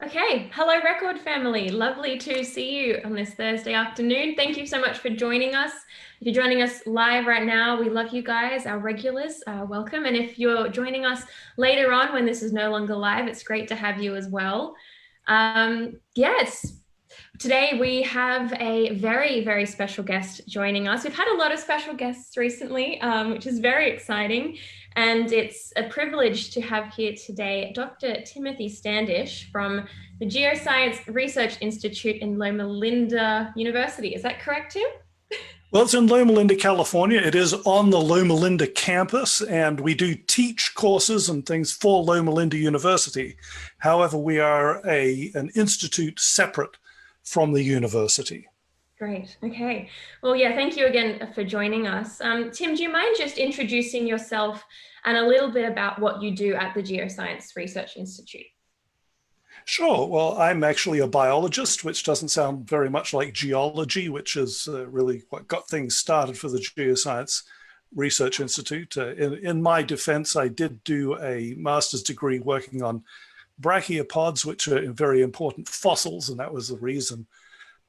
Okay, hello Record family. Lovely to see you on this Thursday afternoon. Thank you so much for joining us. If you're joining us live right now, we love you guys, our regulars, welcome. And if you're joining us later on when this is no longer live, it's great to have you as well. Yes, today we have a very, very special guest joining us. We've had a lot of special guests recently, which is very exciting. And it's a privilege to have here today Dr. Timothy Standish from the Geoscience Research Institute in Loma Linda University. Is that correct, Tim? Well, it's in Loma Linda, California. It is on the Loma Linda campus, and we do teach courses and things for Loma Linda University. However, we are an institute separate from the university. Great. Okay. Well, yeah, thank you again for joining us. Tim, do you mind just introducing yourself and a little bit about what you do at the Geoscience Research Institute? Sure. Well, I'm actually a biologist, which doesn't sound very much like geology, which is really what got things started for the Geoscience Research Institute. In my defense, I did do a master's degree working on brachiopods, which are very important fossils, and that was the reason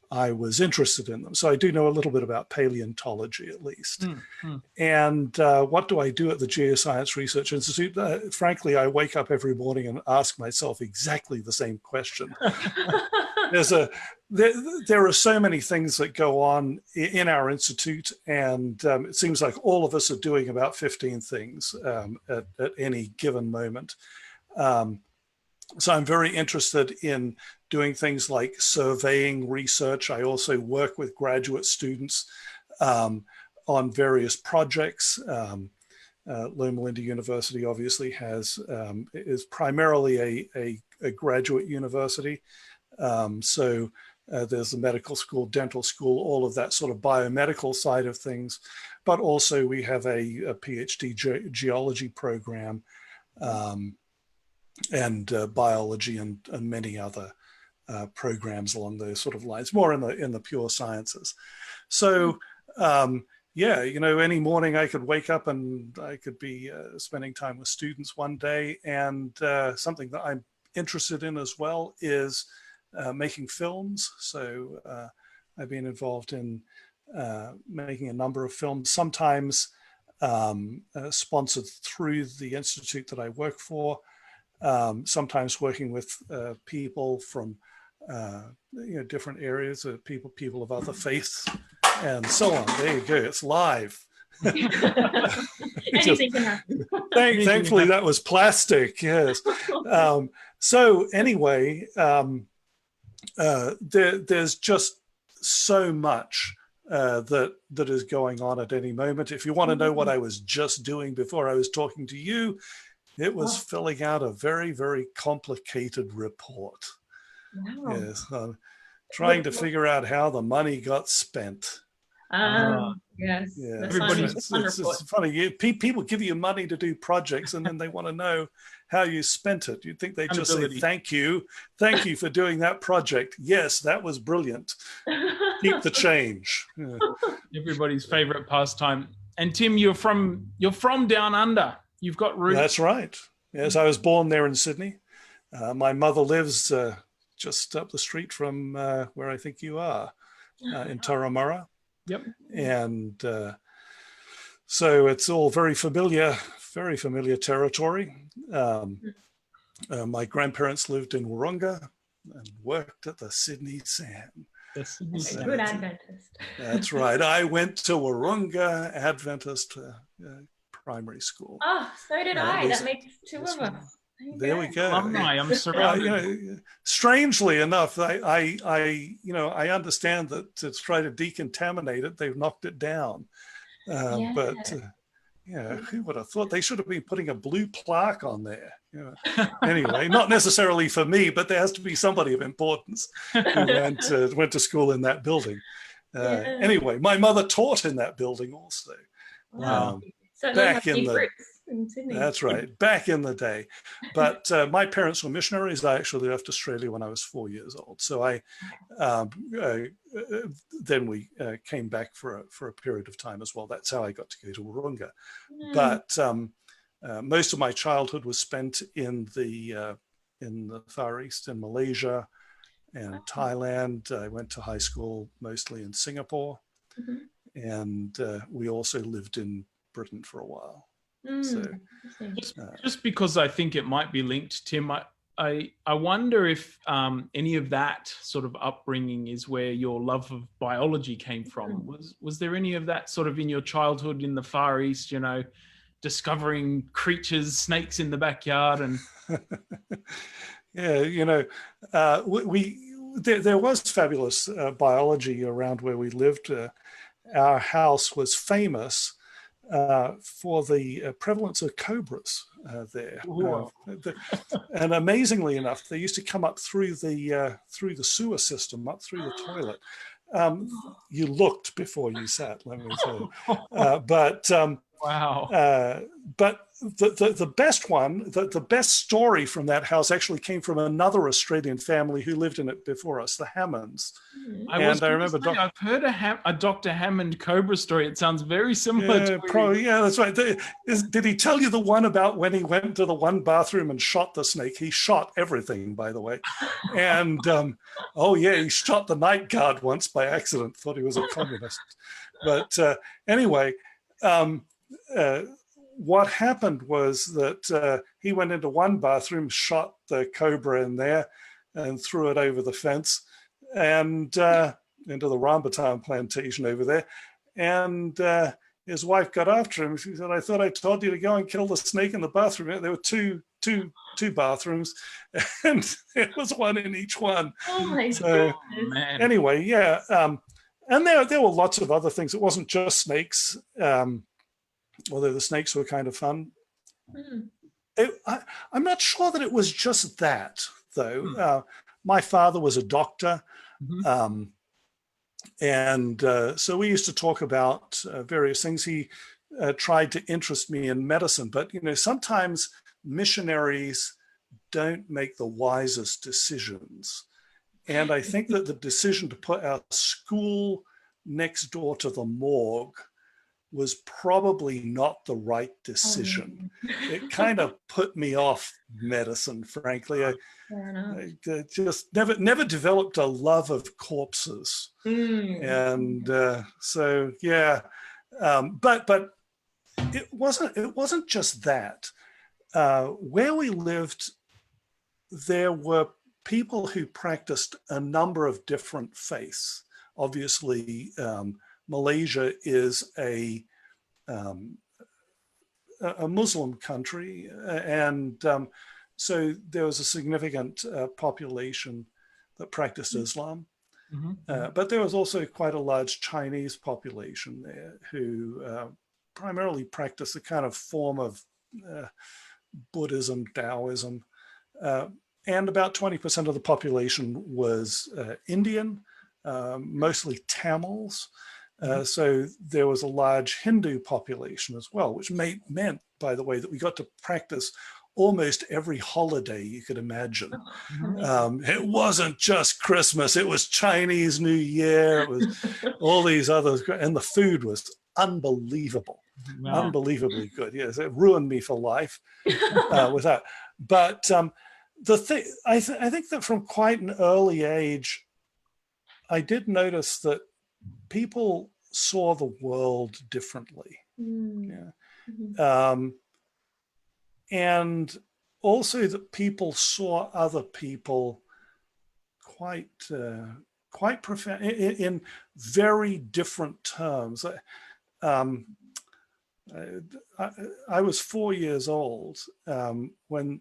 I was interested in them. So I do know a little bit about paleontology, at least. And what do I do at the Geoscience Research Institute? Frankly, I wake up every morning and ask myself exactly the same question. There are so many things that go on in our institute, and it seems like all of us are doing about 15 things at any given moment. So I'm very interested in doing things like surveying research. I also work with graduate students on various projects. Loma Linda University obviously is primarily a graduate university. So there's the medical school, dental school, all of that sort of biomedical side of things. But also we have a PhD geology program and biology and many other programs along those sort of lines, more in the pure sciences. So yeah, any morning I could wake up and I could be spending time with students one day, and something that I'm interested in as well is making films. So I've been involved in making a number of films, sometimes sponsored through the institute that I work for, sometimes working with people from different areas, people of other faiths, and so on. There you go. It's live. Anything can happen. Thankfully, that was plastic. Yes. So anyway, there's just so much that is going on at any moment. If you want to know what I was just doing before I was talking to you, it was filling out a very, very complicated report. Wow. Yes, trying to figure out how the money got spent. Yes. Yeah, it's funny. People give you money to do projects, and then they want to know how you spent it. You'd think they'd just say, thank you for doing that project. Yes, that was brilliant. Keep the change. Yeah. Everybody's favorite pastime. And Tim, you're from down under. You've got roots. That's right. Yes, I was born there in Sydney. My mother lives just up the street from where I think you are, in Turramurra. Yep. And so it's all very familiar territory. My grandparents lived in Wahroonga and worked at the Sydney Sand. Good Adventist. That's right. I went to Wahroonga Adventist primary school. Oh, so did I. That makes two of us. There we go. Alumni, I'm surrounded. Strangely enough, I understand that to try to decontaminate it, they've knocked it down. But who would have thought? They should have been putting a blue plaque on there. Anyway, not necessarily for me, but there has to be somebody of importance who went to school in that building. Anyway, my mother taught in that building also. Wow. So back in Sydney. That's right, back in the day. But my parents were missionaries. I actually left Australia when I was 4 years old. So then we came back for a period of time as well. That's how I got to go to Wahroonga. But most of my childhood was spent in the in the Far East, in Malaysia and Thailand. I went to high school mostly in Singapore, and we also lived in Britain for a while. So just because I think it might be linked, Tim, I wonder if any of that sort of upbringing is where your love of biology came from. Was there any of that sort of in your childhood in the Far East, you know, discovering creatures, snakes in the backyard? And yeah, you know, there was fabulous biology around where we lived. Our house was famous for the prevalence of cobras there. And amazingly enough, they used to come up through the sewer system, up through the toilet. You looked before you sat, let me say. wow. But the best one, the best story from that house actually came from another Australian family who lived in it before us, the Hammonds. I remember I've heard a Dr. Hammond cobra story. It sounds very similar to yeah, that's right. Did he tell you the one about when he went to the one bathroom and shot the snake? He shot everything, by the way. And oh yeah, he shot the night guard once by accident, thought he was a communist. But anyway, what happened was that he went into one bathroom, shot the cobra in there and threw it over the fence and into the rambutan plantation over there. And his wife got after him. She said, "I thought I told you to go and kill the snake in the bathroom." There were two bathrooms, and there was one in each one. Oh my God. Man. Anyway, yeah. And there were lots of other things. It wasn't just snakes. Although the snakes were kind of fun. I'm not sure that it was just that, though. My father was a doctor, and so we used to talk about various things. He tried to interest me in medicine, but you know, sometimes missionaries don't make the wisest decisions. And I think that the decision to put our school next door to the morgue was probably not the right decision. It kind of put me off medicine, frankly. I just never developed a love of corpses. And so, yeah, but it wasn't just that. Where we lived, there were people who practiced a number of different faiths. Obviously, Malaysia is a Muslim country, and so there was a significant population that practiced Islam. But there was also quite a large Chinese population there who primarily practiced a kind of form of Buddhism, Taoism, and about 20% of the population was Indian, mostly Tamils. So there was a large Hindu population as well, which meant, by the way, that we got to practice almost every holiday you could imagine. It wasn't just Christmas, it was Chinese New Year, it was all these others, and the food was unbelievable, unbelievably good. Yes, it ruined me for life with that. But the thing, I think that from quite an early age, I did notice that people saw the world differently. And also that people saw other people quite profound in very different terms. I was 4 years old when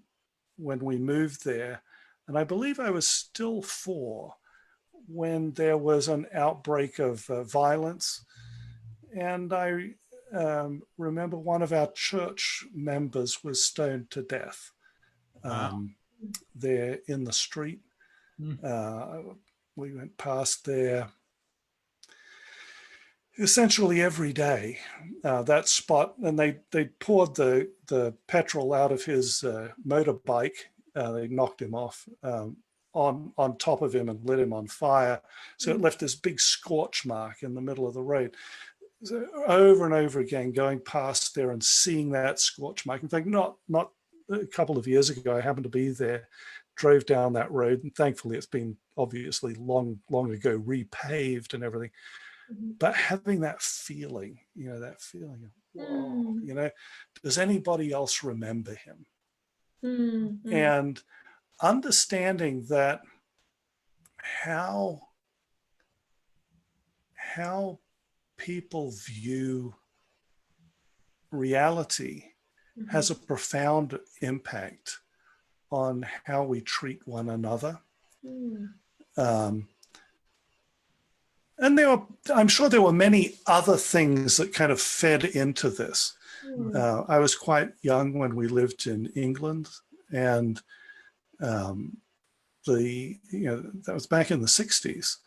we moved there, and I believe I was still 4 when there was an outbreak of violence. And I remember one of our church members was stoned to death there in the street. We went past there essentially every day, that spot, and they poured the petrol out of his motorbike. They knocked him off on top of him and lit him on fire. So it left this big scorch mark in the middle of the road. So over and over again, going past there and seeing that scorch mark. In fact, not a couple of years ago, I happened to be there drove down that road, and thankfully it's been obviously long ago repaved and everything. But having that feeling, that feeling of, whoa, does anybody else remember him? And understanding that how people view reality has a profound impact on how we treat one another. And I'm sure there were many other things that kind of fed into this. I was quite young when we lived in England, and that was back in the 60s.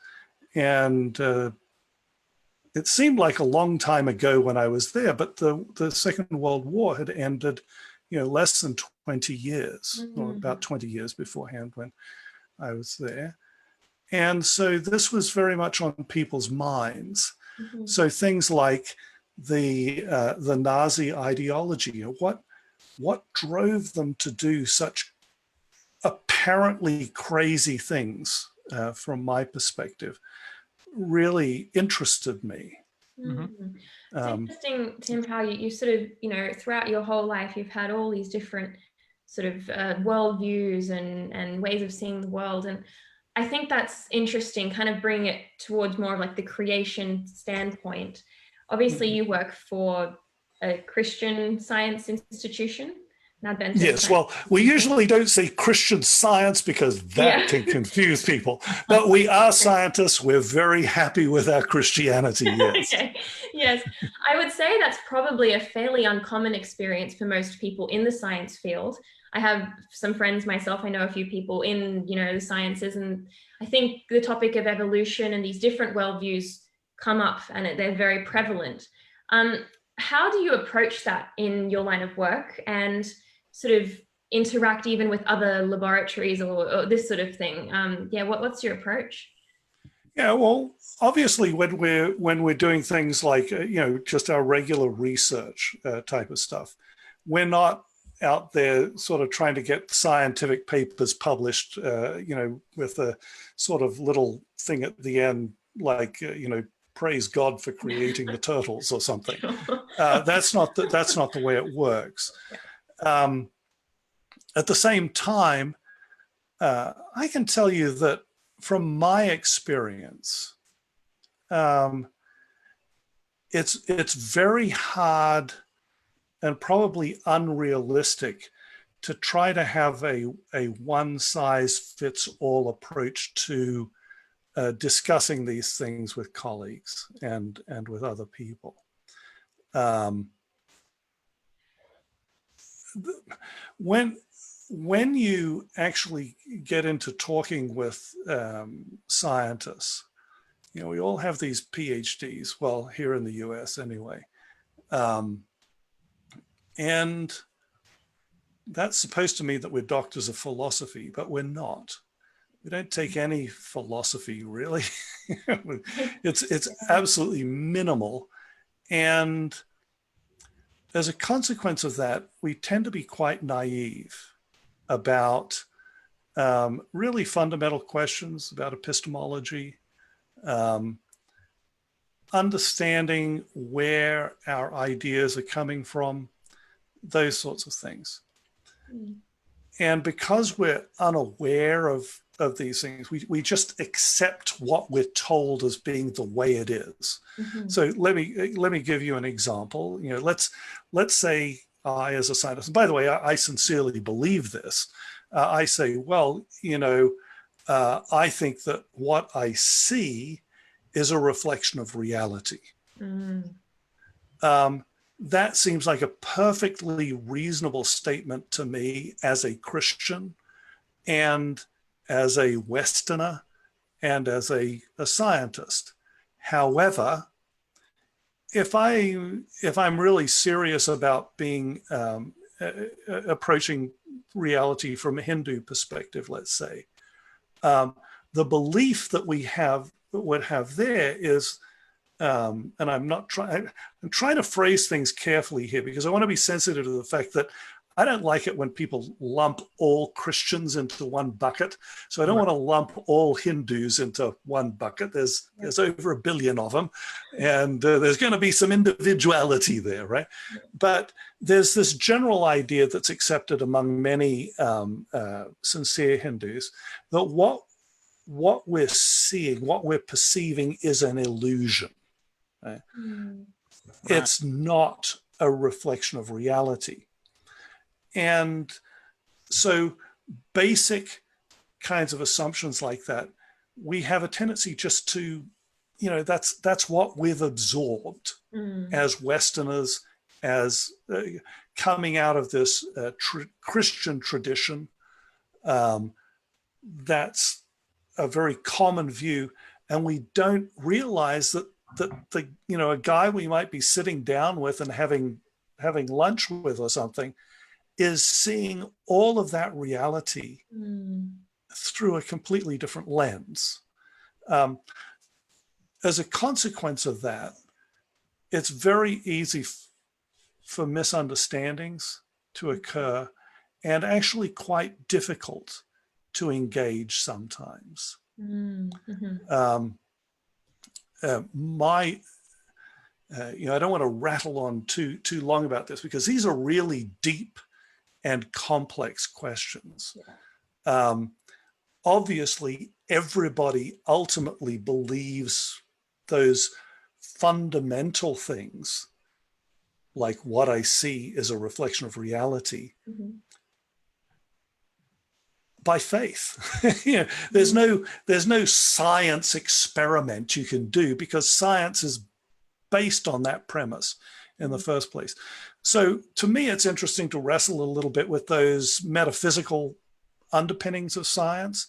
And it seemed like a long time ago when I was there, but the Second World War had ended, less than 20 years, or about 20 years beforehand when I was there. And so this was very much on people's minds. So things like the Nazi ideology, what drove them to do such apparently crazy things, from my perspective, really interested me. It's interesting, Tim, how you sort of, throughout your whole life, you've had all these different sort of worldviews and ways of seeing the world. And I think that's interesting, kind of bringing it towards more of like the creation standpoint. Obviously, you work for a Christian Science institution, an Adventist. Yes, well, we usually don't say Christian Science because that can confuse people. But we are scientists. We're very happy with our Christianity, yes. Okay. Yes, I would say that's probably a fairly uncommon experience for most people in the science field. I have some friends myself. I know a few people in, the sciences, and I think the topic of evolution and these different worldviews come up, and they're very prevalent. How do you approach that in your line of work, and sort of interact even with other laboratories or this sort of thing? What's your approach? Yeah, well, obviously, when we're doing things like just our regular research type of stuff, we're not out there sort of trying to get scientific papers published, with a sort of little thing at the end, like, praise God for creating the turtles or something. That's not the way it works. At the same time, I can tell you that from my experience, it's very hard and probably unrealistic to try to have a one-size-fits-all approach to discussing these things with colleagues and with other people. When you actually get into talking with scientists, we all have these PhDs, well, here in the US anyway. And that's supposed to mean that we're doctors of philosophy, but we're not. We don't take any philosophy, really. It's absolutely minimal. And as a consequence of that, we tend to be quite naive about really fundamental questions about epistemology, understanding where our ideas are coming from, those sorts of things. And because we're unaware of these things, we just accept what we're told as being the way it is. So let me give you an example. Let's say I, as a scientist, and by the way, I sincerely believe this. I say, well, I think that what I see is a reflection of reality. That seems like a perfectly reasonable statement to me as a Christian and as a Westerner and as a scientist. However, if I'm really serious about being approaching reality from a Hindu perspective, let's say, the belief that we would have there is, and I'm trying to phrase things carefully here because I want to be sensitive to the fact that I don't like it when people lump all Christians into one bucket. So I don't want to lump all Hindus into one bucket. There's over 1 billion of them, and there's going to be some individuality there, right? But there's this general idea that's accepted among many sincere Hindus that what we're seeing, what we're perceiving is an illusion. Right? It's not a reflection of reality. And so basic kinds of assumptions like that, we have a tendency just to, that's what we've absorbed as Westerners, as coming out of this Christian tradition. That's a very common view. And we don't realize that a guy we might be sitting down with and having lunch with or something is seeing all of that reality through a completely different lens. As a consequence of that, it's very easy for misunderstandings to occur, and actually quite difficult to engage sometimes. I don't want to rattle on too long about this, because these are really deep and complex questions. Obviously, everybody ultimately believes those fundamental things, like what I see is a reflection of reality, by faith. There's no science experiment you can do, because science is based on that premise in the first place. So to me, it's interesting to wrestle a little bit with those metaphysical underpinnings of science.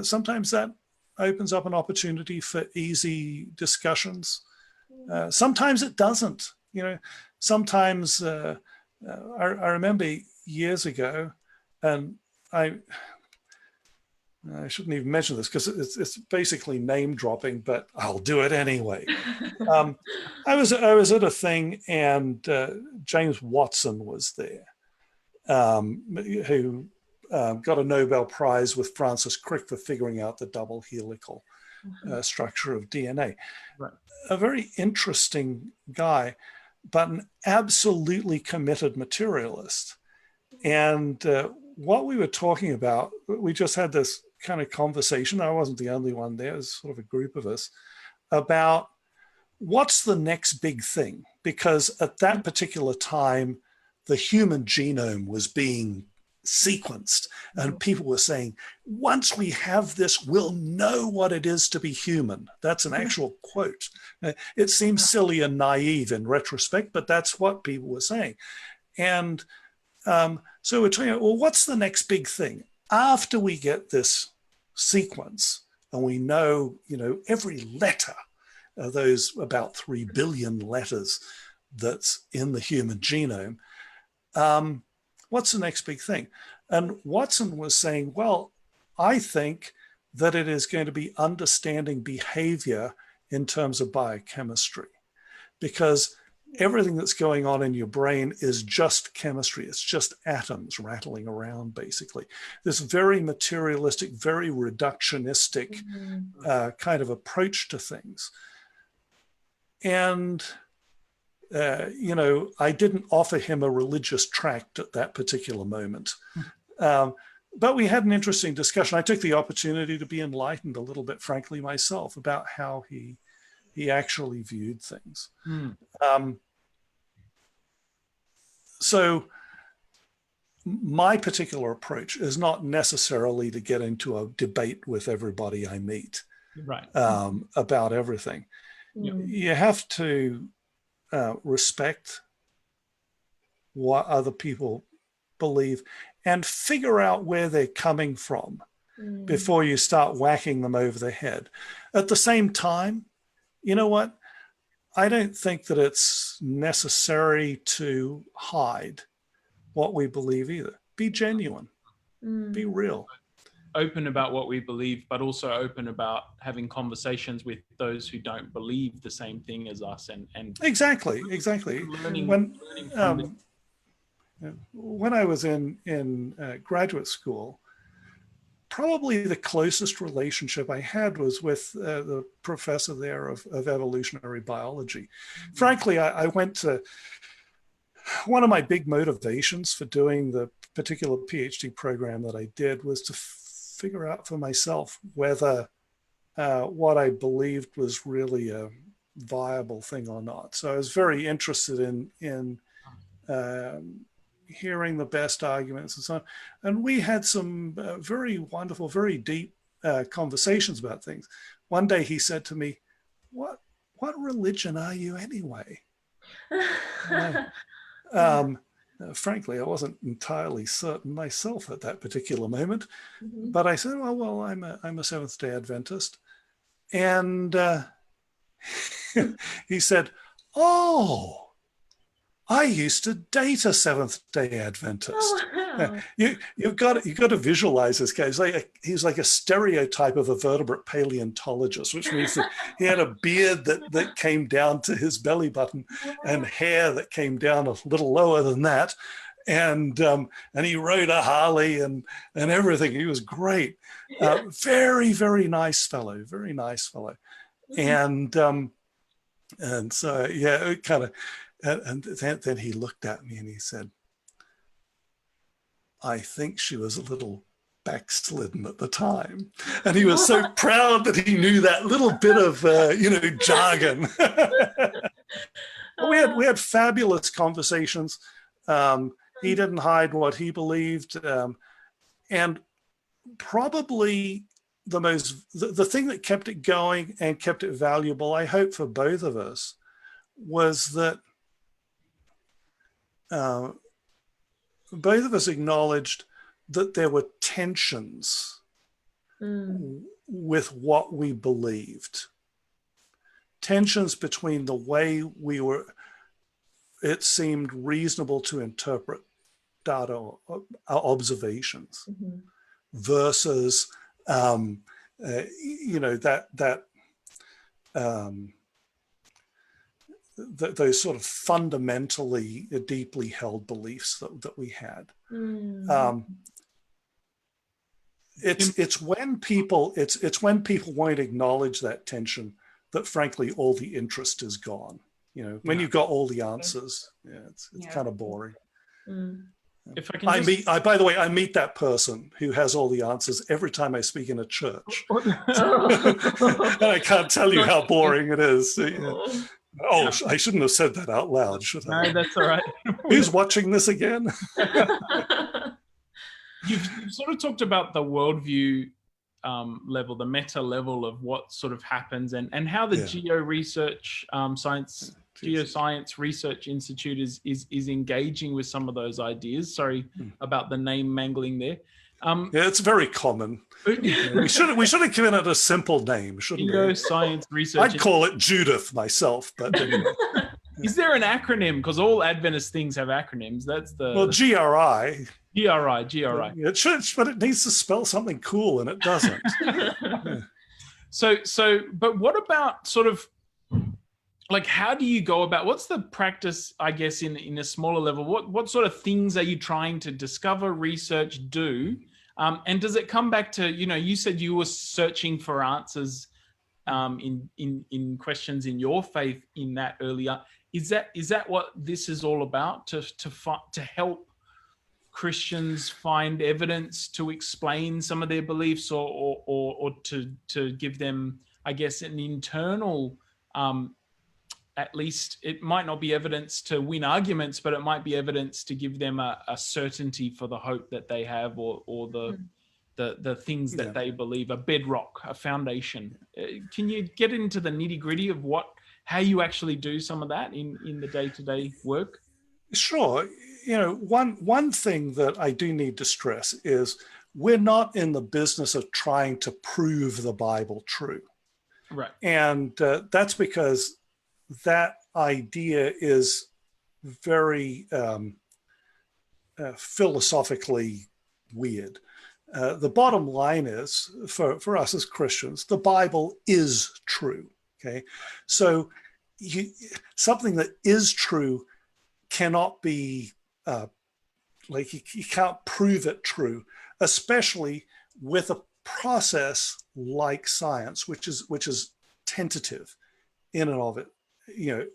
Sometimes that opens up an opportunity for easy discussions. Sometimes it doesn't. Sometimes I remember years ago, and I shouldn't even mention this because it's basically name dropping, but I'll do it anyway. I was at a thing, and James Watson was there, who got a Nobel Prize with Francis Crick for figuring out the double helical structure of DNA. Right. A very interesting guy, but an absolutely committed materialist. And what we were talking about, we just had this kind of conversation. I wasn't the only one there. It was sort of a group of us, about what's the next big thing? Because at that particular time, the human genome was being sequenced, and people were saying, once we have this, we'll know what it is to be human. That's an actual quote. It seems silly and naive in retrospect, but that's what people were saying. And so we're talking about, well, what's the next big thing? After we get this sequence, and we know, every letter of those about 3 billion letters that's in the human genome, what's the next big thing? And Watson was saying, well, I think that it is going to be understanding behavior in terms of biochemistry, because everything that's going on in your brain is just chemistry. It's just atoms rattling around, basically. This very materialistic, very reductionistic kind of approach to things. And I didn't offer him a religious tract at that particular moment. But we had an interesting discussion. I took the opportunity to be enlightened a little bit, frankly, myself, about how he actually viewed things. So my particular approach is not necessarily to get into a debate with everybody I meet about everything. You have to respect what other people believe and figure out where they're coming from before you start whacking them over the head. At the same time, you know what? I don't think that it's necessary to hide what we believe either. Be genuine, be real. Open about what we believe, but also open about having conversations with those who don't believe the same thing as us. And Exactly. learning from when I was in graduate school, probably the closest relationship I had was with the professor there of evolutionary biology. Frankly, I went to, one of my big motivations for doing the particular PhD program that I did was to figure out for myself whether what I believed was really a viable thing or not. So I was very interested in hearing the best arguments and so on. And we had some very wonderful, very deep conversations about things. One day he said to me, what religion are you anyway? Frankly, I wasn't entirely certain myself at that particular moment, but I said, well, I'm a Seventh-day Adventist. And he said, oh, I used to date a Seventh-day Adventist. Oh, wow. You've got to visualize this guy. He's like a stereotype of a vertebrate paleontologist, which means that he had a beard that came down to his belly button and hair that came down a little lower than that. And he rode a Harley and everything. He was great. Very, very nice fellow. Very nice fellow. And so, yeah, it kind of, and then he looked at me and he said, I think she was a little backslidden at the time. And he was so proud that he knew that little bit of, jargon. we had fabulous conversations. He didn't hide what he believed. And probably the thing that kept it going and kept it valuable, I hope for both of us, was that both of us acknowledged that there were tensions with what we believed. Tensions between the way it seemed reasonable to interpret data or observations versus, those sort of fundamentally deeply held beliefs that we had. It's when people won't acknowledge that tension that frankly all the interest is gone. When you've got all the answers, it's kind of boring. If I can by the way, I meet that person who has all the answers every time I speak in a church. And I can't tell you how boring it is. Oh, I shouldn't have said that out loud, should I? No, that's all right. Who's watching this again? You've sort of talked about the worldview level, the meta level of what sort of happens, and how the Geoscience Research Institute is engaging with some of those ideas. Sorry about the name mangling there. It's very common. We should have given it a simple name, shouldn't we? Geoscience Research. I'd call it Judith myself, but anyway. Is there an acronym? Because all Adventist things have acronyms. That's the GRI. GRI. It should, but it needs to spell something cool, and it doesn't. So, but what about sort of like, how do you go about, what's the practice, I guess, in a smaller level? What sort of things are you trying to discover, research, do? And does it come back to, you said you were searching for answers in questions in your faith in that earlier. Is that what this is all about? To help Christians find evidence to explain some of their beliefs, or to give them, I guess, an internal, at least it might not be evidence to win arguments, but it might be evidence to give them a certainty for the hope that they have, or the things that they believe, a bedrock, a foundation. Can you get into the nitty-gritty of how you actually do some of that in the day-to-day work? Sure. One thing that I do need to stress is we're not in the business of trying to prove the Bible true. Right. And that's because that idea is very philosophically weird. The bottom line is, for us as Christians, the Bible is true. Okay, so something that is true cannot be like you can't prove it true, especially with a process like science, which is tentative in and of it, in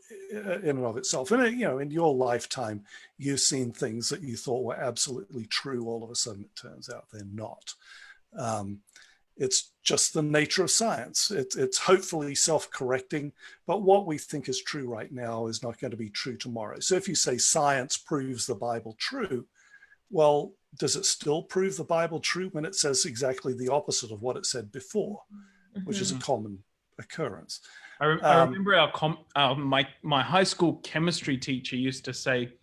and of itself. And in your lifetime, you've seen things that you thought were absolutely true. All of a sudden, it turns out they're not. It's just the nature of science. It's hopefully self-correcting, but what we think is true right now is not going to be true tomorrow. So if you say science proves the Bible true, well, does it still prove the Bible true when it says exactly the opposite of what it said before, which is a common occurrence? I remember my high school chemistry teacher used to say,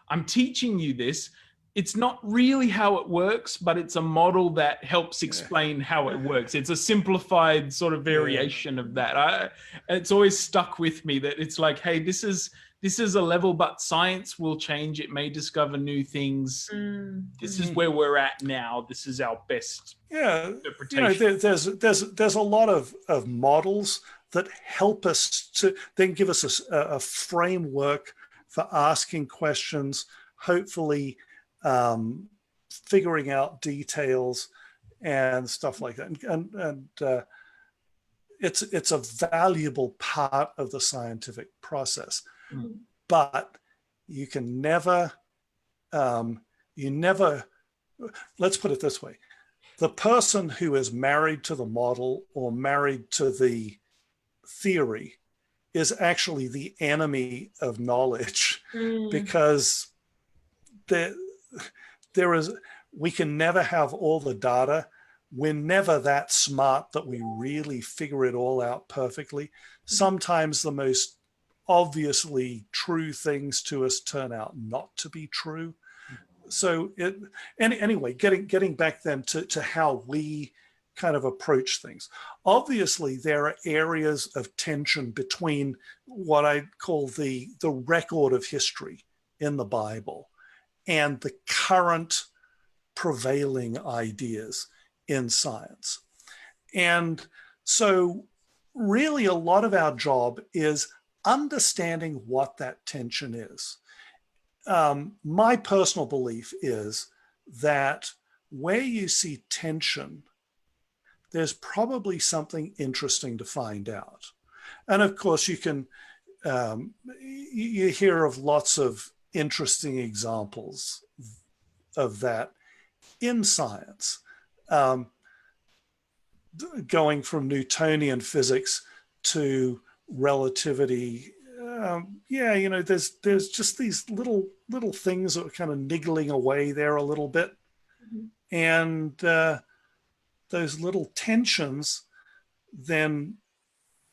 "I'm teaching you this. It's not really how it works, but it's a model that helps explain how it works. It's a simplified sort of variation of that." It's always stuck with me that it's like, hey, this is a level, but science will change. It may discover new things. This is where we're at now. This is our best interpretation. There's a lot of models that help us to then give us a framework for asking questions, hopefully figuring out details and stuff like that. And it's a valuable part of the scientific process. But you can never, let's put it this way. The person who is married to the model or married to the theory is actually the enemy of knowledge, because we can never have all the data. We're never that smart that we really figure it all out perfectly. Sometimes the most obviously true things to us turn out not to be true. So anyway, getting back then to how we kind of approach things. Obviously, there are areas of tension between what I call the record of history in the Bible and the current prevailing ideas in science. And so really a lot of our job is understanding what that tension is. My personal belief is that where you see tension, there's probably something interesting to find out. And of course, you can, you hear of lots of interesting examples of that in science, going from Newtonian physics to relativity. There's just these little things that are kind of niggling away there a little bit. And those little tensions then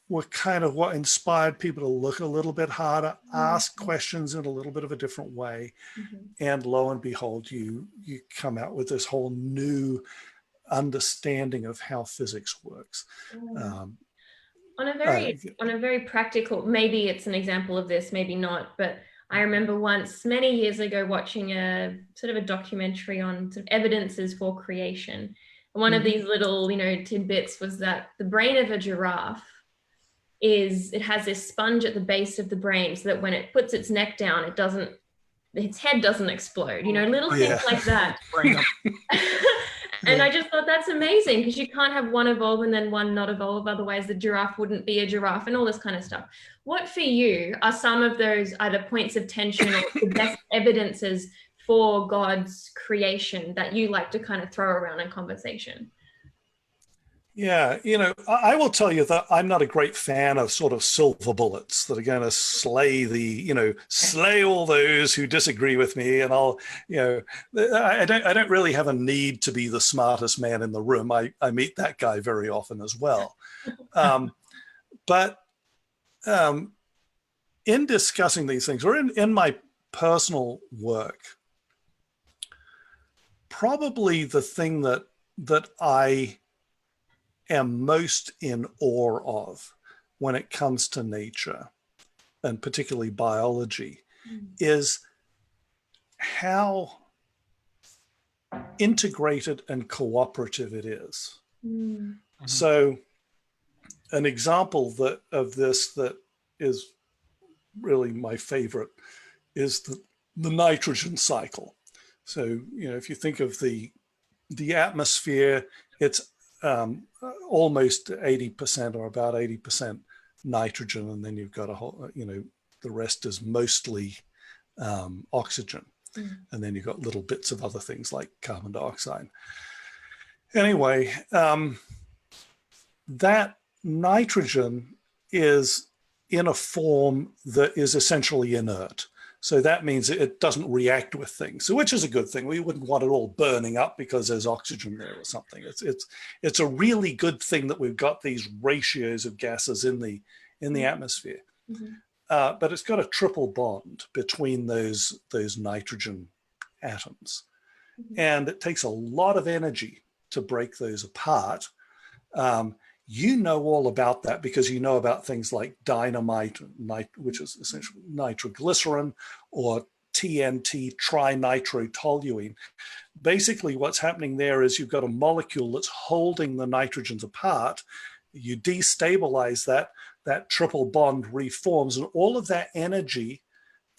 were kind of what inspired people to look a little bit harder, ask questions in a little bit of a different way. And lo and behold, you come out with this whole new understanding of how physics works. On a very practical, maybe it's an example of this, maybe not, but I remember once many years ago watching a sort of a documentary on sort of evidences for creation. And one of these little, tidbits was that the brain of a giraffe it has this sponge at the base of the brain so that when it puts its neck down, its head doesn't explode, little things like that. And I just thought that's amazing, because you can't have one evolve and then one not evolve. Otherwise the giraffe wouldn't be a giraffe, and all this kind of stuff. What for you are some of those either points of tension or the best evidences for God's creation that you like to kind of throw around in conversation? Yeah, I will tell you that I'm not a great fan of sort of silver bullets that are going to slay all those who disagree with me. And I don't really have a need to be the smartest man in the room. I meet that guy very often as well. But in discussing these things, or in my personal work, probably the thing that I am most in awe of when it comes to nature, and particularly biology, is how integrated and cooperative it is. So an example of this that is really my favorite is the nitrogen cycle. So, if you think of the atmosphere, it's almost 80% or about 80% nitrogen, and then you've got a whole, the rest is mostly oxygen. And then you've got little bits of other things like carbon dioxide. Anyway, that nitrogen is in a form that is essentially inert. So that means it doesn't react with things, so which is a good thing. We wouldn't want it all burning up because there's oxygen there or something. It's a really good thing that we've got these ratios of gases in the atmosphere. But it's got a triple bond between those nitrogen atoms. And it takes a lot of energy to break those apart. You know all about that because you know about things like dynamite, which is essentially nitroglycerin, or TNT, trinitrotoluene. Basically, what's happening there is you've got a molecule that's holding the nitrogens apart. You destabilize that triple bond reforms, and all of that energy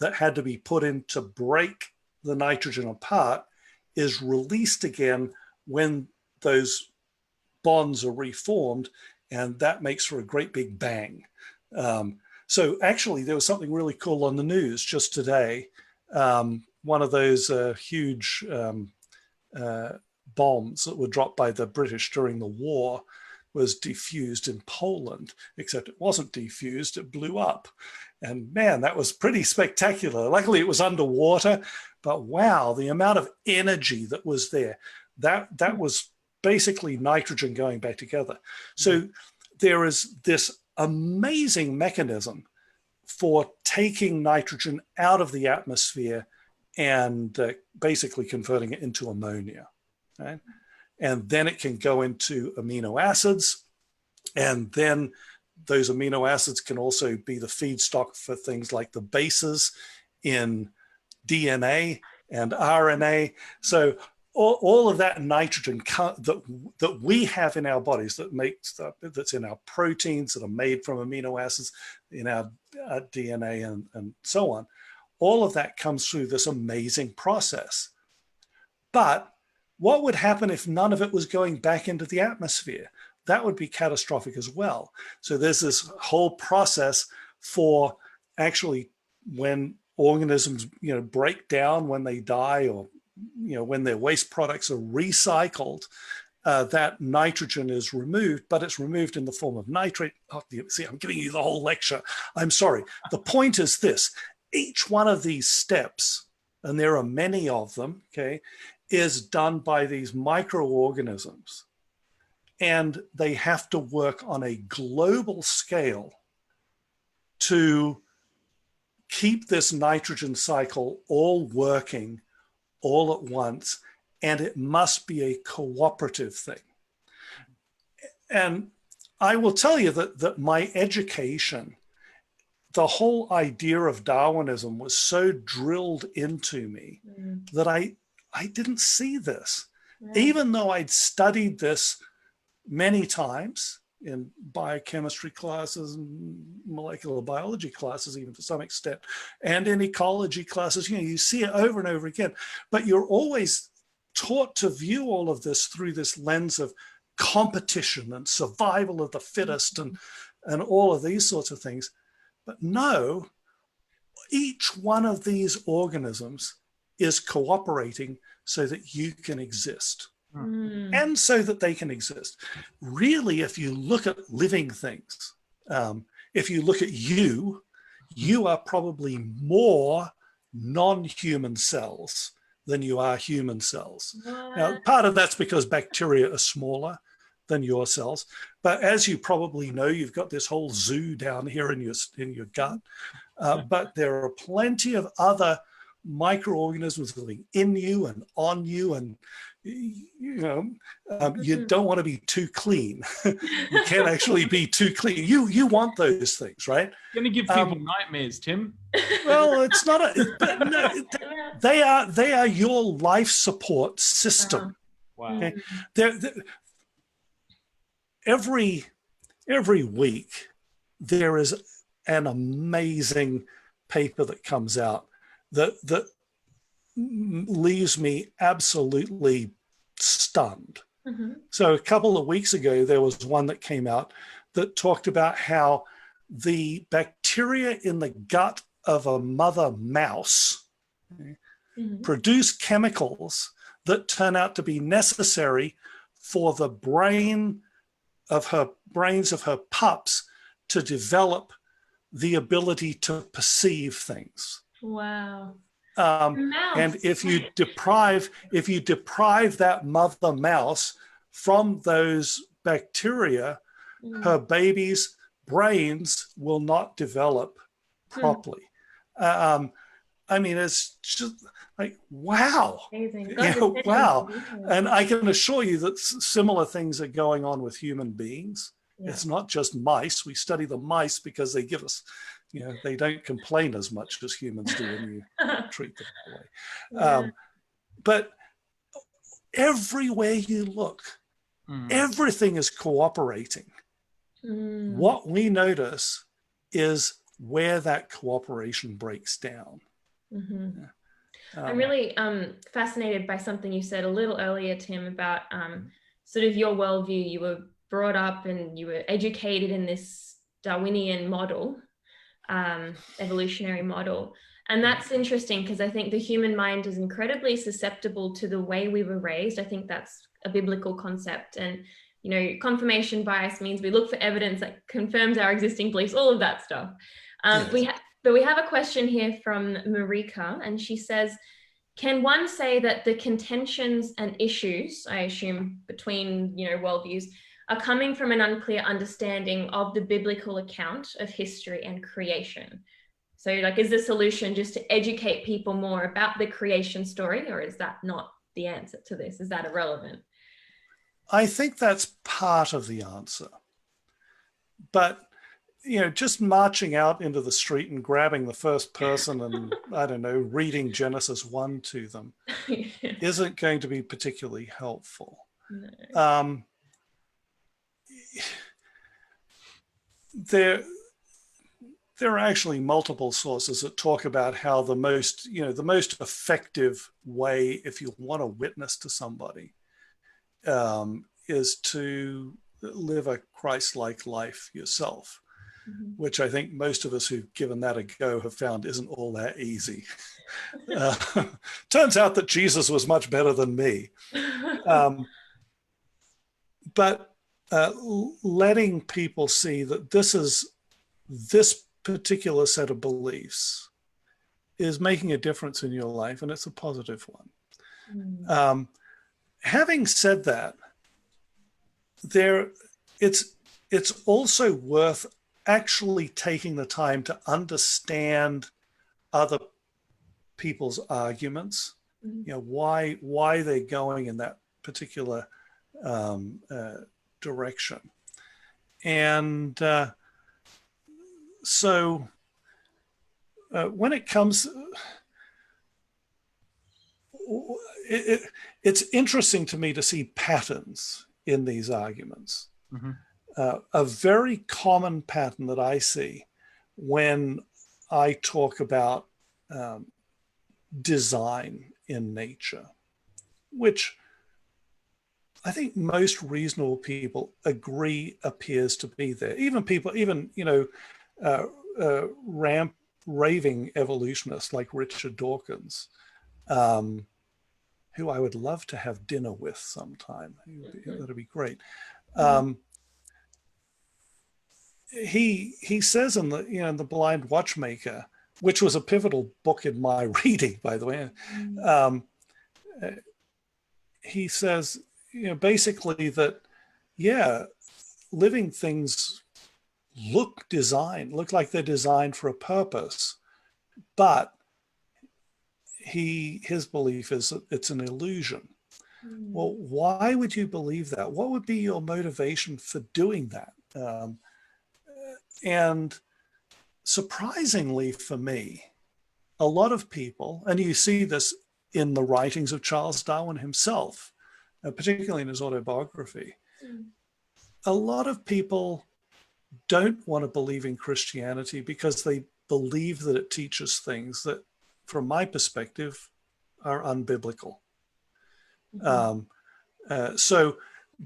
that had to be put in to break the nitrogen apart is released again when those bonds are reformed, and that makes for a great big bang. So actually, there was something really cool on the news just today. One of those huge bombs that were dropped by the British during the war was defused in Poland, except it wasn't defused, it blew up. And man, that was pretty spectacular. Luckily, it was underwater, but wow, the amount of energy that was there, that was basically nitrogen going back together. So there is this amazing mechanism for taking nitrogen out of the atmosphere and basically converting it into ammonia, right? And then it can go into amino acids, and then those amino acids can also be the feedstock for things like the bases in DNA and RNA. So all of that nitrogen that we have in our bodies, that's in our proteins that are made from amino acids, in our DNA and so on, all of that comes through this amazing process. But what would happen if none of it was going back into the atmosphere? That would be catastrophic as well. So there's this whole process for actually when organisms, break down when they die, or when their waste products are recycled, that nitrogen is removed, but it's removed in the form of nitrate. Oh, see, I'm giving you the whole lecture. I'm sorry. The point is this: each one of these steps, and there are many of them, okay, is done by these microorganisms. And they have to work on a global scale to keep this nitrogen cycle all working all at once. And it must be a cooperative thing. And I will tell you that my education, the whole idea of Darwinism was so drilled into me that I didn't see this. Right. Even though I'd studied this many times in biochemistry classes and molecular biology classes, even to some extent, and in ecology classes, you see it over and over again, but you're always taught to view all of this through this lens of competition and survival of the fittest and all of these sorts of things. But no, each one of these organisms is cooperating so that you can exist. And so that they can exist. Really, if you look at living things, if you look at you are probably more non-human cells than you are human cells. Now, part of that's because bacteria are smaller than your cells. But as you probably know, you've got this whole zoo down here in your gut. But there are plenty of other microorganisms living in you and on you, and you don't want to be too clean. You can't actually be too clean. You want those things, right? You're going to give people nightmares, Tim. Well, it's not but no, they are your life support system. Wow. Okay? Every week there is an amazing paper that comes out that leaves me absolutely stunned. Mm-hmm. So a couple of weeks ago, there was one that came out that talked about how the bacteria in the gut of a mother mouse Mm-hmm. produce chemicals that turn out to be necessary for the brains of her pups to develop the ability to perceive things. Wow. And if you deprive that mother mouse from those bacteria, her baby's brains will not develop properly. I mean, it's just like, wow. Amazing. Wow. And I can assure you that similar things are going on with human beings. Yeah. It's not just mice. We study the mice because they give us, they don't complain as much as humans do when you treat them that way. But everywhere you look, everything is cooperating. What we notice is where that cooperation breaks down. Mm-hmm. I'm really fascinated by something you said a little earlier, Tim, about sort of your worldview. You were brought up and you were educated in this Darwinian model, evolutionary model. And that's interesting because I think the human mind is incredibly susceptible to the way we were raised. I think that's a biblical concept. And, confirmation bias means we look for evidence that confirms our existing beliefs, all of that stuff. Yes. But we have a question here from Marika, and she says, can one say that the contentions and issues, I assume, between, worldviews, are coming from an unclear understanding of the biblical account of history and creation? So, is the solution just to educate people more about the creation story, or is that not the answer to this? Is that irrelevant? I think that's part of the answer. But just marching out into the street and grabbing the first person and, I don't know, reading Genesis 1 to them isn't going to be particularly helpful. No. There are actually multiple sources that talk about how the most effective way, if you want to witness to somebody, is to live a Christ-like life yourself. Which I think most of us who've given that a go have found isn't all that easy. Turns out that Jesus was much better than me. But letting people see that this particular set of beliefs is making a difference in your life, and it's a positive one. Having said that, it's also worth actually taking the time to understand other people's arguments, why they're going in that particular direction. And so when it comes, it's interesting to me to see patterns in these arguments. Mm-hmm. A very common pattern that I see when I talk about design in nature, which I think most reasonable people agree appears to be there. Even raving evolutionists like Richard Dawkins, who I would love to have dinner with sometime. That'd be great. He says in the Blind Watchmaker, which was a pivotal book in my reading, by the way, he says, basically that, living things look like they're designed for a purpose, but his belief is that it's an illusion. Well, why would you believe that? What would be your motivation for doing that? And surprisingly for me, a lot of people, and you see this in the writings of Charles Darwin himself, particularly in his autobiography, a lot of people don't want to believe in Christianity because they believe that it teaches things that, from my perspective, are unbiblical. So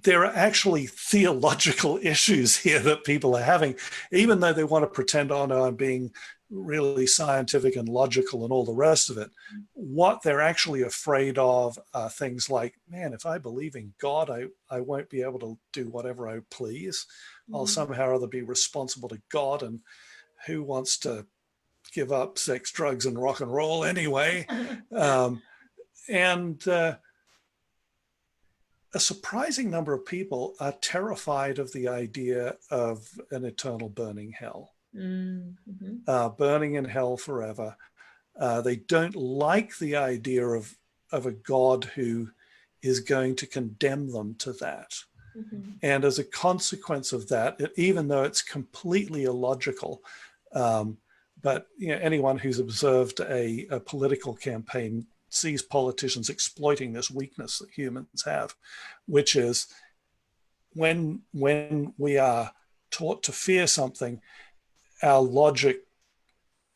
there are actually theological issues here that people are having, even though they want to pretend, oh no, I'm being really scientific and logical and all the rest of it. What they're actually afraid of are things like, man, if I believe in God, I won't be able to do whatever I please. I'll somehow or other be responsible to God, and who wants to give up sex, drugs, and rock and roll anyway? And a surprising number of people are terrified of the idea of an eternal burning hell, burning in hell forever. They don't like the idea of a God who is going to condemn them to that. And as a consequence of that, even though it's completely illogical, but anyone who's observed a political campaign sees politicians exploiting this weakness that humans have, which is when we are taught to fear something, our logic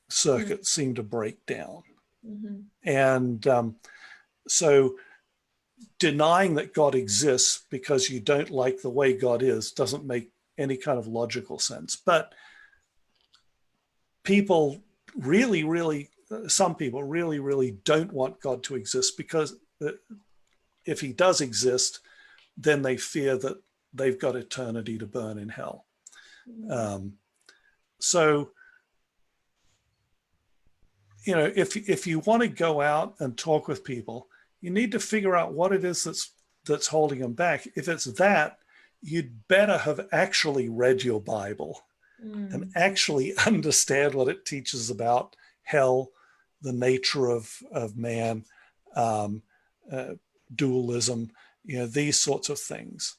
circuits seem to break down. And so denying that God exists because you don't like the way God is doesn't make any kind of logical sense. But people some people really don't want God to exist, because if he does exist, then they fear that they've got eternity to burn in hell. So, if you want to go out and talk with people, you need to figure out what it is that's holding them back. If it's that, you'd better have actually read your Bible and actually understand what it teaches about hell, the nature of man, dualism, these sorts of things.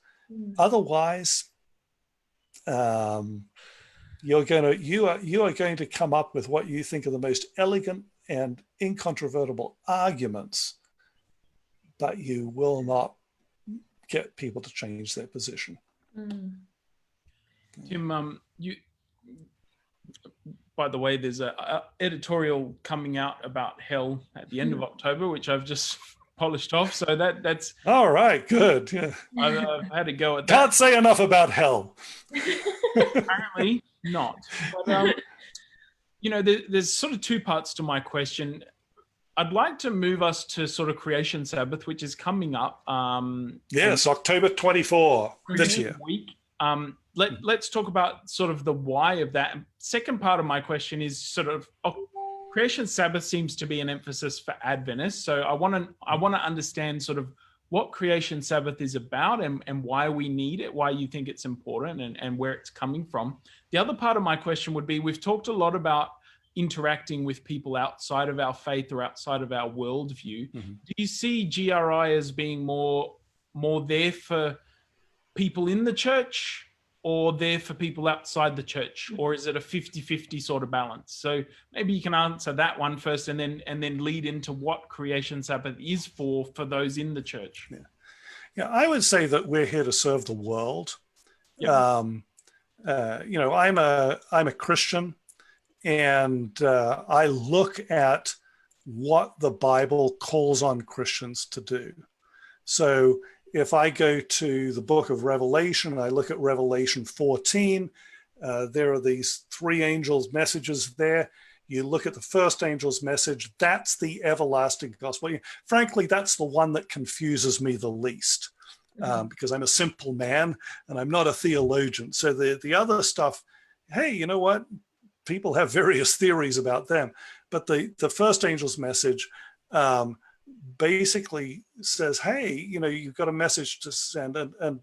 Otherwise, you are going to come up with what you think are the most elegant and incontrovertible arguments, but you will not get people to change their position. Tim, by the way, there's a editorial coming out about hell at the end of October, which I've just polished off. So that's all right. Good. Yeah. I've had to go at that. Can't say enough about hell. Apparently not. But, there's sort of two parts to my question. I'd like to move us to sort of Creation Sabbath, which is coming up. Yes, October 24 this year. Week. Let's talk about sort of the why of that. Second part of my question is sort of Creation Sabbath seems to be an emphasis for Adventists. So I want to understand sort of what Creation Sabbath is about and why we need it, why you think it's important, and where it's coming from. The other part of my question would be, we've talked a lot about interacting with people outside of our faith or outside of our worldview. Do you see GRI as being more there for people in the church, or there for people outside the church, or is it a 50-50 sort of balance? So maybe you can answer that one first, and then lead into what Creation Sabbath is for those in the church. Yeah, I would say that we're here to serve the world. Yep. I'm a Christian, and I look at what the Bible calls on Christians to do. So if I go to the book of Revelation, I look at Revelation 14, there are these three angels' messages there. You look at the first angel's message, that's the everlasting gospel. Frankly, that's the one that confuses me the least, because I'm a simple man and I'm not a theologian. So the other stuff, hey, you know what? People have various theories about them. But the first angel's message basically says, hey, you've got a message to send, and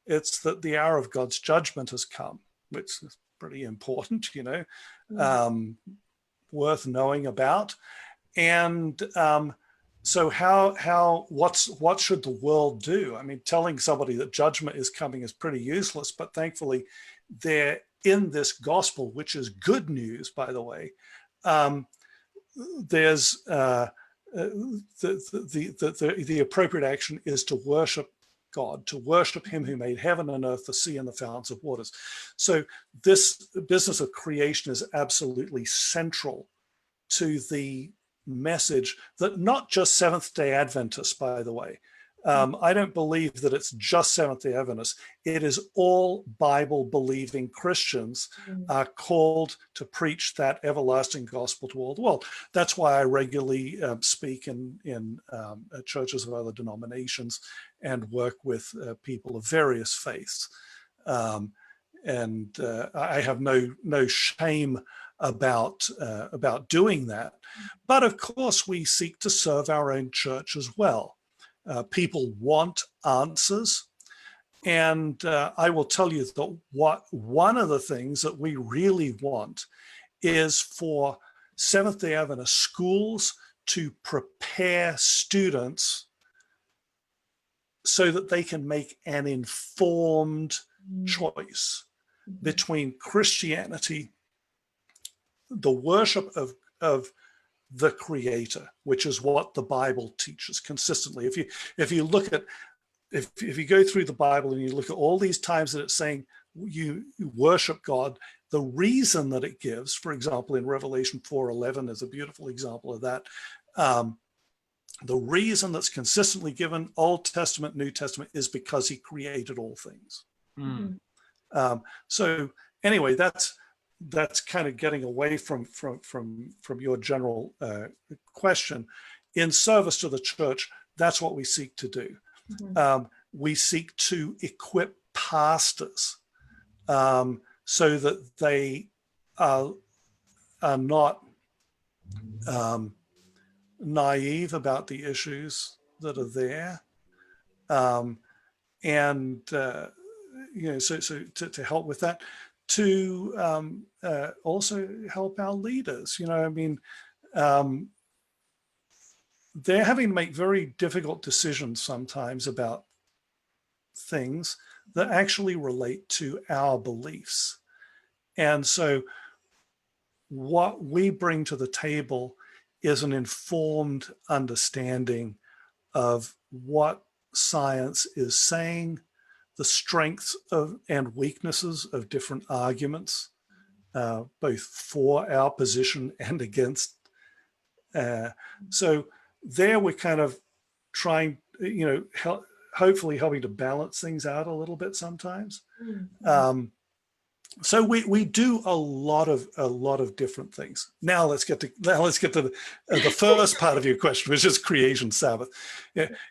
it's that the hour of God's judgment has come, which is pretty important, worth knowing about. And so what should the world do? I mean, telling somebody that judgment is coming is pretty useless, but thankfully they're in this gospel, which is good news, by the way. There's the appropriate action is to worship God, to worship him who made heaven and earth, the sea and the fountains of waters. So this business of creation is absolutely central to the message that not just Seventh-day Adventists, by the way. I don't believe that it's just Seventh-day Adventists. It is all Bible-believing Christians are called to preach that everlasting gospel to all the world. That's why I regularly speak in churches of other denominations and work with people of various faiths. And I have no shame about doing that. But of course, we seek to serve our own church as well. People want answers. And I will tell you that one of the things that we really want is for Seventh-day Adventist schools to prepare students so that they can make an informed choice between Christianity, the worship of the Creator, which is what the Bible teaches consistently. If you look at, if you go through the Bible and you look at all these times that it's saying you worship God, the reason that it gives, for example, in Revelation 4:11 is a beautiful example of that. The reason that's consistently given, Old Testament, New Testament, is because he created all things. So anyway, that's kind of getting away from your general question. In service to the church, that's what we seek to do. We seek to equip pastors so that they are not naive about the issues that are there, and so to help with that, to also help our leaders. They're having to make very difficult decisions sometimes about things that actually relate to our beliefs. And so what we bring to the table is an informed understanding of what science is saying, the strengths and weaknesses of different arguments, both for our position and against. So there we're kind of trying, hopefully helping to balance things out a little bit sometimes. So we do a lot of different things. Now let's get to the first part of your question, which is Creation Sabbath.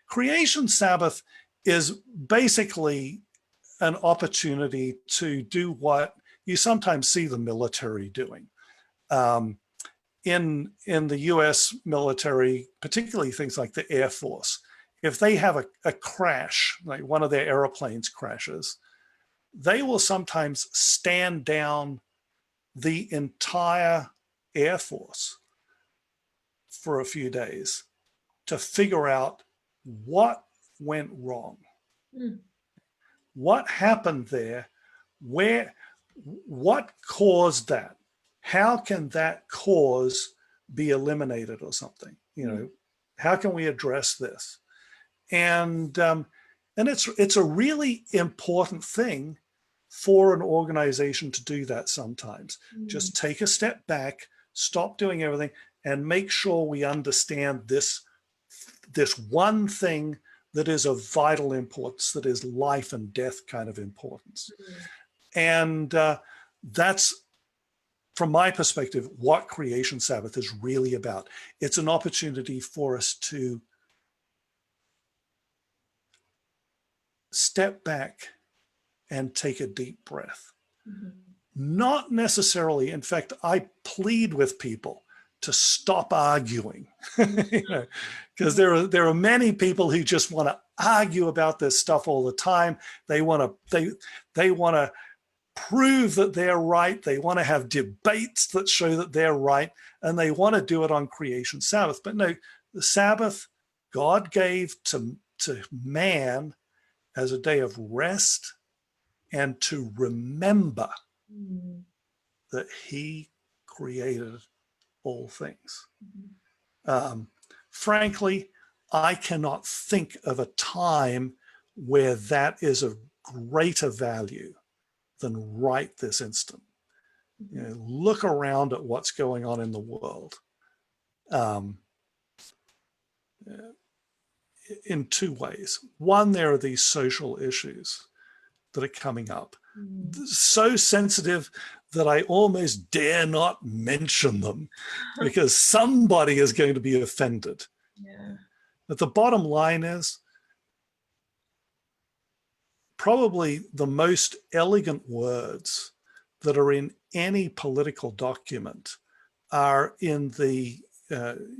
Creation Sabbath is basically an opportunity to do what you sometimes see the military doing. In the U.S. military, particularly things like the Air Force, if they have a crash, like one of their airplanes crashes, they will sometimes stand down the entire Air Force for a few days to figure out what went wrong. What happened there? What caused that? How can that cause be eliminated or something? How can we address this? And it's a really important thing for an organization to do that sometimes. Just take a step back, stop doing everything, and make sure we understand this one thing that is of vital importance, that is life and death kind of importance. And that's, from my perspective, what Creation Sabbath is really about. It's an opportunity for us to step back and take a deep breath. Not necessarily, in fact, I plead with people to stop arguing, because there are many people who just want to argue about this stuff all the time. They want to prove that they're right. They want to have debates that show that they're right, and they want to do it on Creation Sabbath. But no, the Sabbath God gave to man as a day of rest and to remember that he created all things. Frankly, I cannot think of a time where that is of greater value than right this instant. Look around at what's going on in the world. in two ways. One, there are these social issues that are coming up, so sensitive that I almost dare not mention them because somebody is going to be offended. Yeah. But the bottom line is probably the most elegant words that are in any political document are in the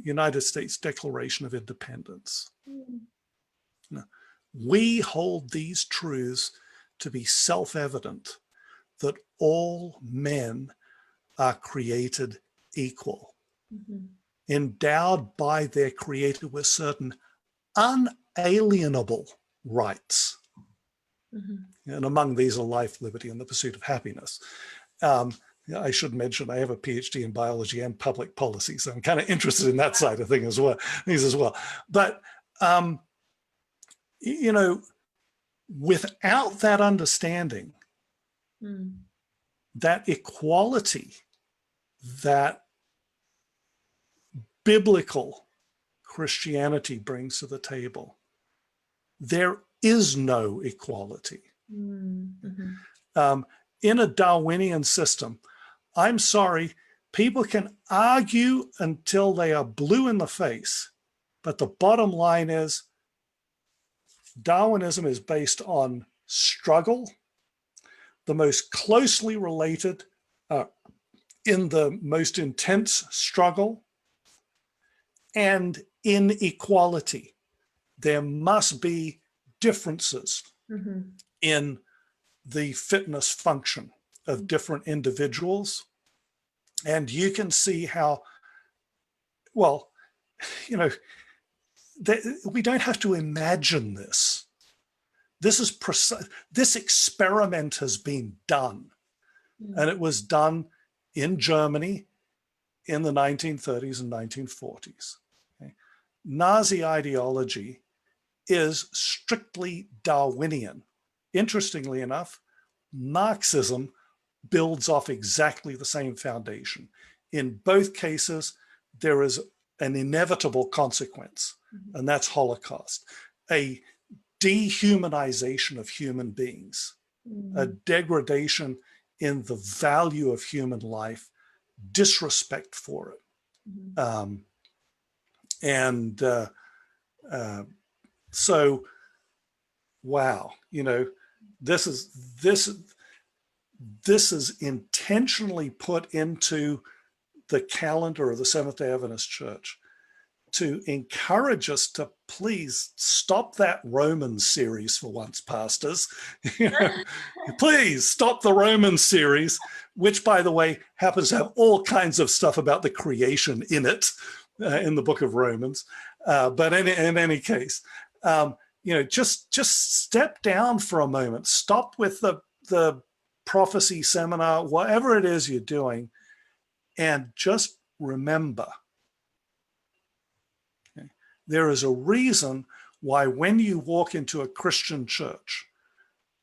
United States Declaration of Independence. Now, we hold these truths to be self-evident, that all men are created equal, endowed by their creator with certain unalienable rights. And among these are life, liberty, and the pursuit of happiness. I should mention I have a PhD in biology and public policy, so I'm kind of interested in that side of things as well. But, you know, without that understanding, that equality, that biblical Christianity brings to the table, there is no equality. In a Darwinian system, I'm sorry, people can argue until they are blue in the face, but the bottom line is Darwinism is based on struggle. The most closely related in the most intense struggle and inequality. There must be differences in the fitness function of different individuals. And you can see how, well, you know, we don't have to imagine this. This experiment has been done, and it was done in Germany in the 1930s and 1940s. Okay? Nazi ideology is strictly Darwinian. Interestingly enough, Marxism builds off exactly the same foundation. In both cases, there is an inevitable consequence, and that's Holocaust, a dehumanization of human beings, a degradation in the value of human life, disrespect for it. So, wow, you know, this is intentionally put into the calendar of the Seventh-day Adventist Church to encourage us to please stop that Romans series for once, pastors. You know, please stop the Romans series, which, by the way, happens to have all kinds of stuff about the creation in it, in the book of Romans. But in any case, you know, just step down for a moment. Stop with the prophecy seminar, whatever it is you're doing, and just remember, okay, there is a reason why when you walk into a Christian church,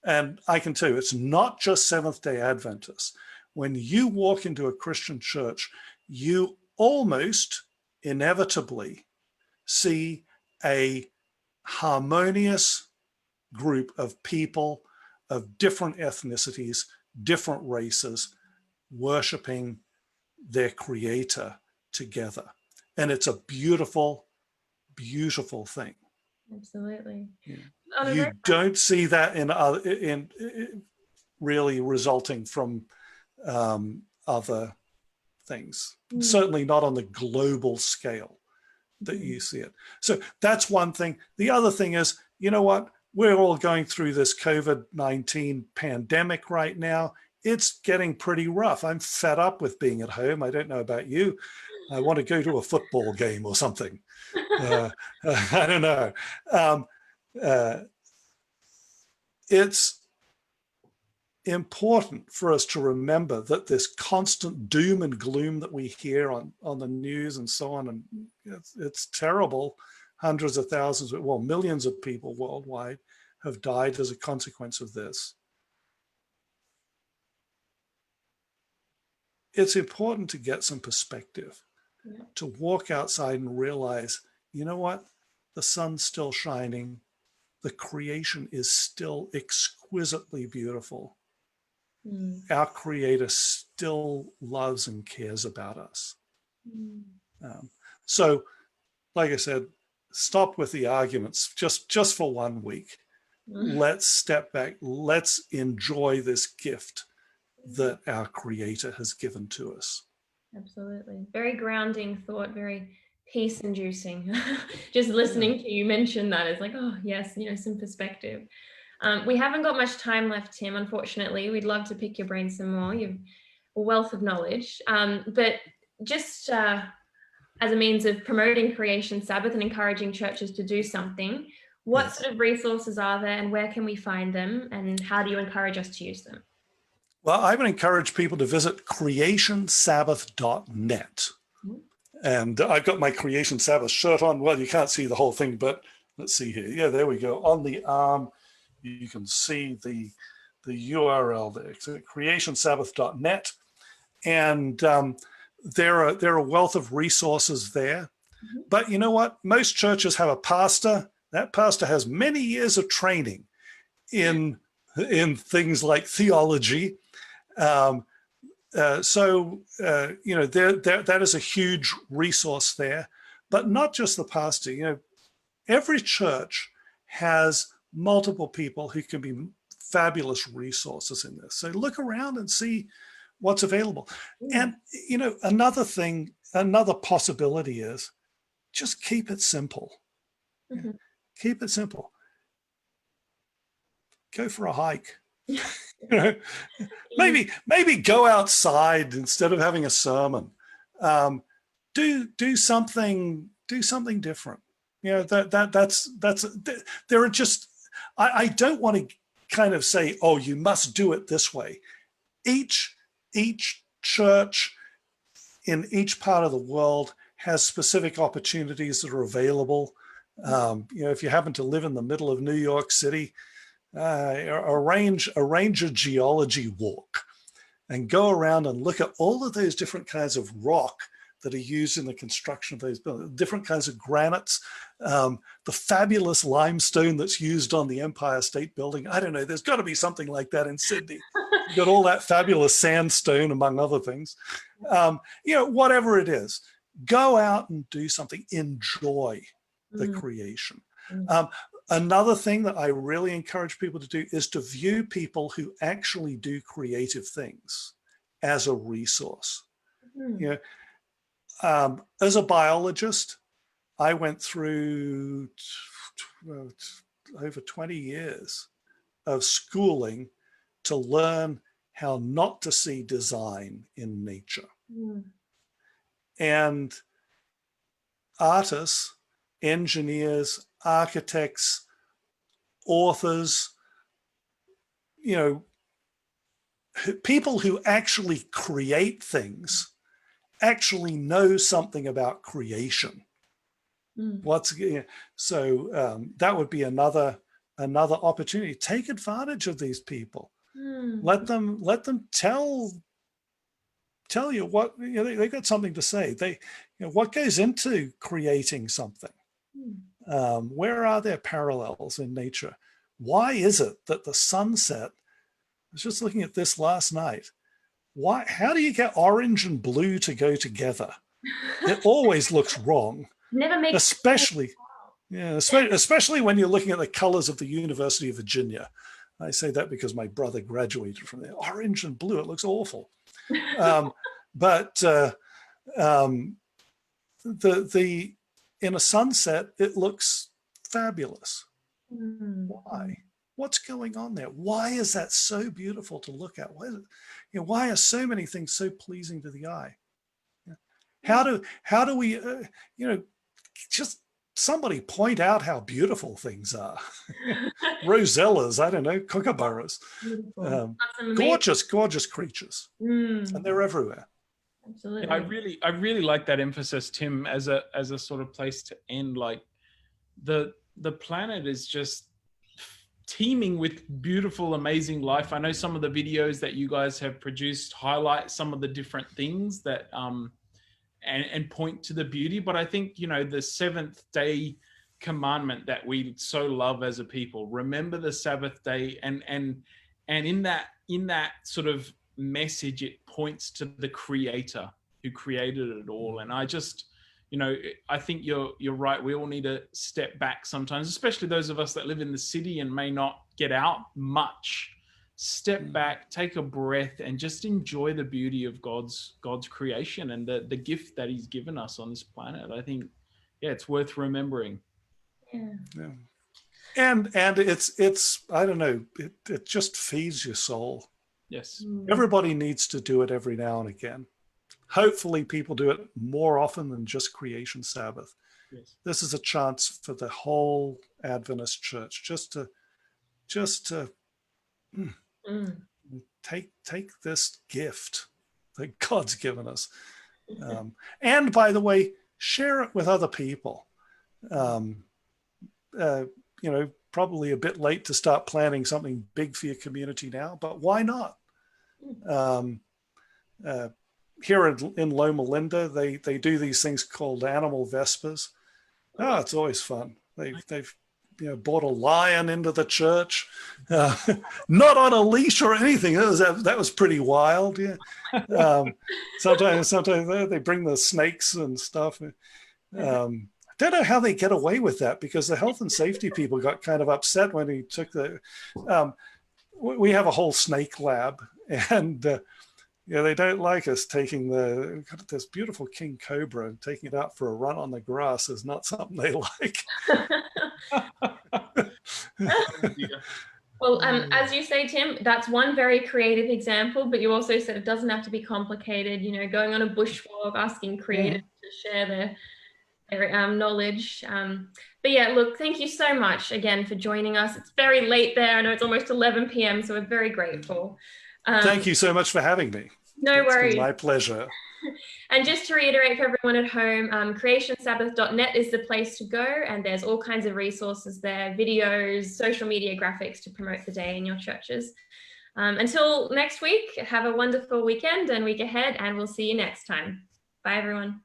and I can tell you, it's not just Seventh-day Adventists. When you walk into a Christian church, you almost inevitably see a harmonious group of people of different ethnicities, different races, worshiping their creator together. And it's a beautiful, beautiful thing. Absolutely. Yeah. You don't see that in really resulting from other things, certainly not on the global scale that you see it. So that's one thing. The other thing is, you know what? We're all going through this COVID-19 pandemic right now. It's getting pretty rough. I'm fed up with being at home. I don't know about you. I want to go to a football game or something. I don't know. It's important for us to remember that this constant doom and gloom that we hear on the news and so on, and it's terrible. Hundreds of thousands, well, millions of people worldwide have died as a consequence of this. It's important to get some perspective, to walk outside and realize, you know what? the sun's still shining, the creation is still exquisitely beautiful. Our Creator still loves and cares about us. So, like I said, stop with the arguments just for 1 week. Let's step back. Let's enjoy this gift that our Creator has given to us. Absolutely. Very grounding thought, very peace-inducing. Just listening to you mention that is like, oh, yes, some perspective. We haven't got much time left, Tim, unfortunately. We'd love to pick your brain some more. You've a wealth of knowledge. But just as a means of promoting Creation Sabbath and encouraging churches to do something, what sort of resources are there and where can we find them? And how do you encourage us to use them? Well, I would encourage people to visit creationsabbath.net. And I've got my Creation Sabbath shirt on. Well, you can't see the whole thing, but let's see here. Yeah, there we go. On the arm, you can see the URL there. So creationsabbath.net. And there are a wealth of resources there. But you know what? Most churches have a pastor. That pastor has many years of training in things like theology. That is a huge resource there, but not just the pastor. Every church has multiple people who can be fabulous resources in this. So look around and see what's available. And, another possibility is just keep it simple. Keep it simple. Go for a hike. Maybe go outside instead of having a sermon. Do something different. That's there are just I don't want to kind of say, oh, you must do it this way. Each church in each part of the world has specific opportunities that are available. If you happen to live in the middle of New York City, arrange a geology walk and go around and look at all of those different kinds of rock that are used in the construction of those buildings, different kinds of granites, the fabulous limestone that's used on the Empire State Building. I don't know, there's got to be something like that in Sydney. You've got all that fabulous sandstone, among other things. Whatever it is, go out and do something, enjoy the creation. Another thing that I really encourage people to do is to view people who actually do creative things as a resource. As a biologist, I went through over 20 years of schooling to learn how not to see design in nature. And artists, engineers, architects, authors, people who actually create things actually know something about creation. So that would be another opportunity. Take advantage of these people. Let them tell you what they've got something to say. What goes into creating something. Where are there parallels in nature? Why is it that the sunset, I was just looking at this last night, how do you get orange and blue to go together? It always looks wrong. Never makes especially when you're looking at the colors of the University of Virginia. I say that because my brother graduated from there. Orange and blue, it looks awful. But in a sunset, it looks fabulous. Why? What's going on there? Why is that so beautiful to look at? Why are so many things so pleasing to the eye? How do we, just somebody point out how beautiful things are. Rosellas, I don't know, kookaburras, gorgeous creatures, and they're everywhere. Absolutely. I really like that emphasis, Tim, as a sort of place to end. Like the planet is just teeming with beautiful, amazing life. I know some of the videos that you guys have produced highlight some of the different things that and point to the beauty. But I think, the seventh day commandment that we so love as a people. Remember the Sabbath day, and in that sort of message, it points to the Creator who created it all. And I just, I think you're right. We all need to step back sometimes, especially those of us that live in the city and may not get out much. Step back, take a breath, and just enjoy the beauty of God's creation and the gift that He's given us on this planet. I think, it's worth remembering. Yeah. And it's I don't know, it just feeds your soul. Yes. Everybody needs to do it every now and again. Hopefully people do it more often than just Creation Sabbath. Yes. This is a chance for the whole Adventist church just to take this gift that God's given us. And by the way, share it with other people. Probably a bit late to start planning something big for your community now, but why not? Here in Loma Linda, they do these things called animal Vespers. Oh, it's always fun. They've brought a lion into the church, not on a leash or anything. That was pretty wild. Yeah. Sometimes they bring the snakes and stuff. Don't know how they get away with that, because the health and safety people got kind of upset when he took we have a whole snake lab, and they don't like us taking this beautiful king cobra and taking it out for a run on the grass is not something they like. Well, as you say, Tim, that's one very creative example, but you also said it doesn't have to be complicated, going on a bushwalk, asking creators to share their knowledge. But yeah, look, thank you so much again for joining us. It's very late there. I know it's almost 11 p.m., so we're very grateful. Thank you so much for having me. No worries. It's been my pleasure. And just to reiterate for everyone at home, creationsabbath.net is the place to go, and there's all kinds of resources there, videos, social media graphics to promote the day in your churches. Until next week, have a wonderful weekend and week ahead, and we'll see you next time. Bye, everyone.